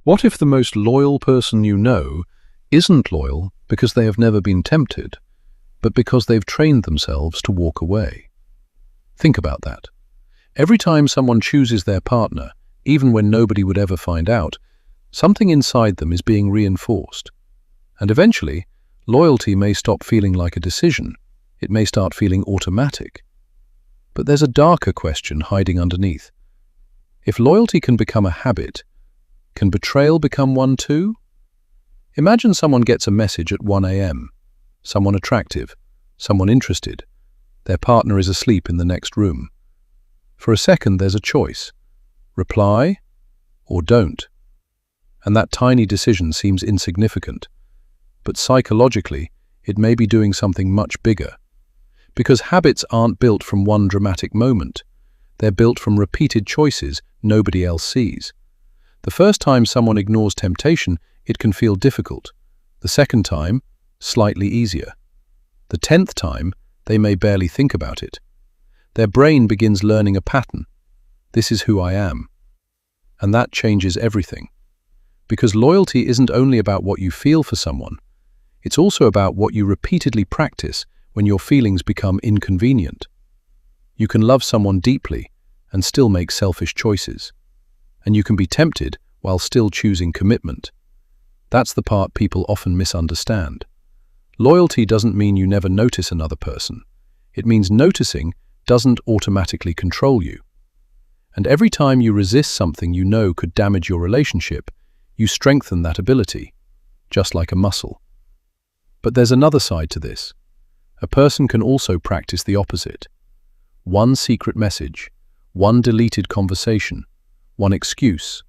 What if the most loyal person you know isn't loyal because they have never been tempted, but because they've trained themselves to walk away? Think about that. Every time someone chooses their partner, even when nobody would ever find out, something inside them is being reinforced. And eventually, loyalty may stop feeling like a decision. It may start feeling automatic. But there's a darker question hiding underneath. If loyalty can become a habit, can betrayal become one too? Imagine someone gets a message at 1 a.m. Someone attractive, someone interested. Their partner is asleep in the next room. For a second, there's a choice. Reply or don't. And that tiny decision seems insignificant. But psychologically, it may be doing something much bigger. Because habits aren't built from one dramatic moment. They're built from repeated choices nobody else sees. The first time someone ignores temptation, it can feel difficult. The second time, slightly easier. The 10th time, they may barely think about it. Their brain begins learning a pattern. This is who I am. And that changes everything. Because loyalty isn't only about what you feel for someone, it's also about what you repeatedly practice when your feelings become inconvenient. You can love someone deeply and still make selfish choices. And you can be tempted while still choosing commitment. That's the part people often misunderstand. Loyalty doesn't mean you never notice another person. It means noticing doesn't automatically control you. And every time you resist something you know could damage your relationship, you strengthen that ability, just like a muscle. But there's another side to this. A person can also practice the opposite. One secret message, one deleted conversation, one excuse,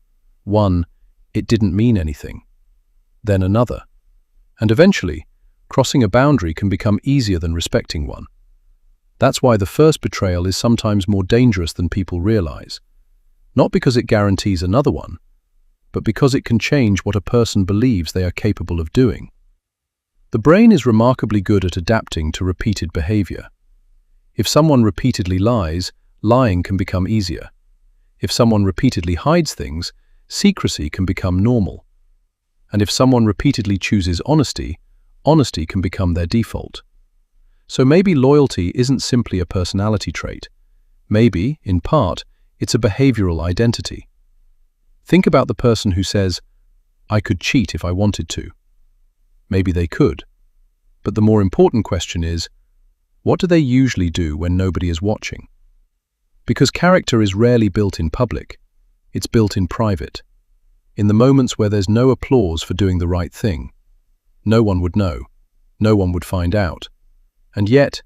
one, it didn't mean anything, then another. And eventually, crossing a boundary can become easier than respecting one. That's why the first betrayal is sometimes more dangerous than people realize. Not because it guarantees another one, but because it can change what a person believes they are capable of doing. The brain is remarkably good at adapting to repeated behavior. If someone repeatedly lies, lying can become easier. If someone repeatedly hides things, secrecy can become normal. And if someone repeatedly chooses honesty, honesty can become their default. So maybe loyalty isn't simply a personality trait. Maybe, in part, it's a behavioral identity. Think about the person who says, I could cheat if I wanted to. Maybe they could. But the more important question is, what do they usually do when nobody is watching? Because character is rarely built in public, it's built in private. In the moments where there's no applause for doing the right thing. No one would know. No one would find out. And yet,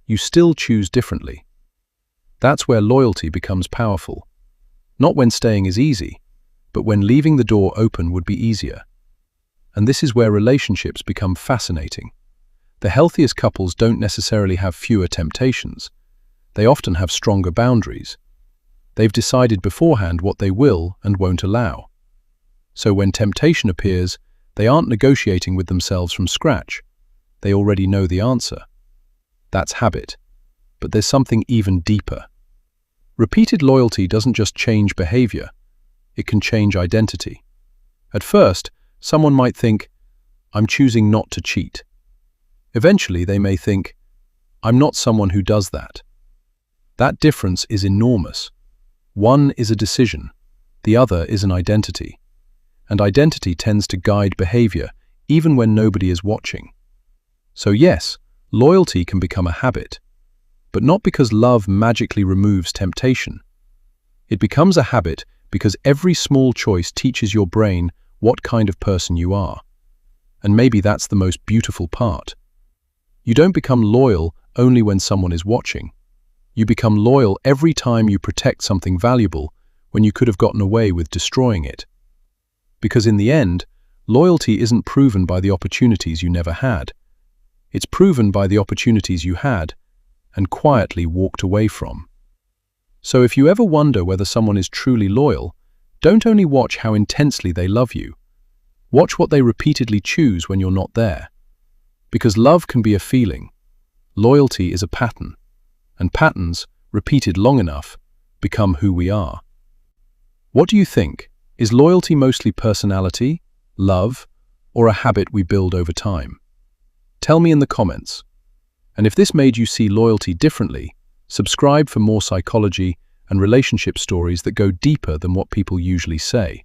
you still choose differently. That's where loyalty becomes powerful. Not when staying is easy, but when leaving the door open would be easier. And this is where relationships become fascinating. The healthiest couples don't necessarily have fewer temptations. They often have stronger boundaries. They've decided beforehand what they will and won't allow. So when temptation appears, they aren't negotiating with themselves from scratch. They already know the answer. That's habit. But there's something even deeper. Repeated loyalty doesn't just change behavior. It can change identity. At first, someone might think, I'm choosing not to cheat. Eventually, they may think, I'm not someone who does that. That difference is enormous. One is a decision, the other is an identity. And identity tends to guide behavior, even when nobody is watching. So yes, loyalty can become a habit, but not because love magically removes temptation. It becomes a habit because every small choice teaches your brain what kind of person you are. And maybe that's the most beautiful part. You don't become loyal only when someone is watching. You become loyal every time you protect something valuable when you could have gotten away with destroying it. Because in the end, loyalty isn't proven by the opportunities you never had. It's proven by the opportunities you had and quietly walked away from. So if you ever wonder whether someone is truly loyal, don't only watch how intensely they love you. Watch what they repeatedly choose when you're not there. Because love can be a feeling. Loyalty is a pattern. And patterns, repeated long enough, become who we are. What do you think? Is loyalty mostly personality, love, or a habit we build over time? Tell me in the comments. And if this made you see loyalty differently, subscribe for more psychology and relationship stories that go deeper than what people usually say.